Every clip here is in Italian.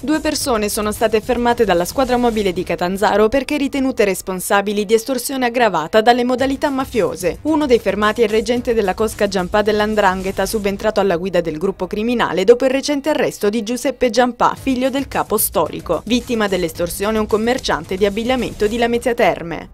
Due persone sono state fermate dalla squadra mobile di Catanzaro perché ritenute responsabili di estorsione aggravata dalle modalità mafiose. Uno dei fermati è il reggente della cosca Giampà dell''Ndrangheta, subentrato alla guida del gruppo criminale dopo il recente arresto di Giuseppe Giampà, figlio del capo storico. Vittima dell'estorsione un commerciante di abbigliamento di Lamezia Terme.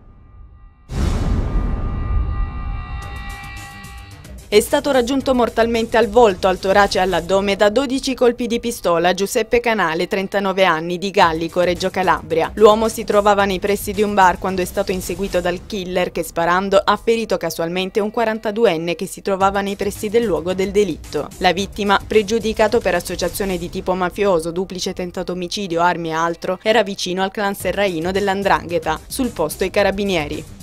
È stato raggiunto mortalmente al volto, al torace e all'addome da 12 colpi di pistola Giuseppe Canale, 39 anni, di Gallico, Reggio Calabria. L'uomo si trovava nei pressi di un bar quando è stato inseguito dal killer che, sparando, ha ferito casualmente un 42enne che si trovava nei pressi del luogo del delitto. La vittima, pregiudicato per associazione di tipo mafioso, duplice tentato omicidio, armi e altro, era vicino al clan serraino dell''Ndrangheta. Sul posto i carabinieri.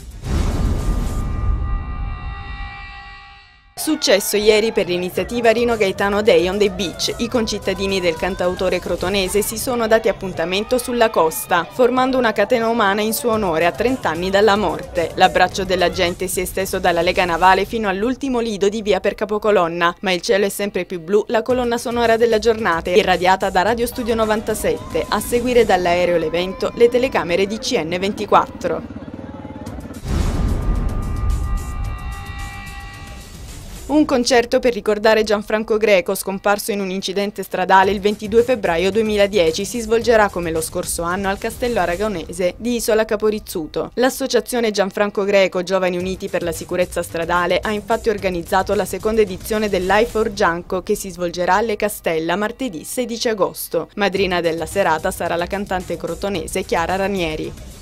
Successo ieri per l'iniziativa Rino Gaetano Day on the Beach. I concittadini del cantautore crotonese si sono dati appuntamento sulla costa, formando una catena umana in suo onore a 30 anni dalla morte. L'abbraccio della gente si è esteso dalla Lega Navale fino all'ultimo lido di via per Capocolonna, ma il cielo è sempre più blu, la colonna sonora della giornata è irradiata da Radio Studio 97, a seguire dall'aereo l'evento le telecamere di CN24. Un concerto per ricordare Gianfranco Greco, scomparso in un incidente stradale il 22 febbraio 2010, si svolgerà come lo scorso anno al Castello Aragonese di Isola Caporizzuto. L'associazione Gianfranco Greco Giovani Uniti per la Sicurezza Stradale ha infatti organizzato la seconda edizione del Life for Gianco, che si svolgerà alle Castella martedì 16 agosto. Madrina della serata sarà la cantante crotonese Chiara Ranieri.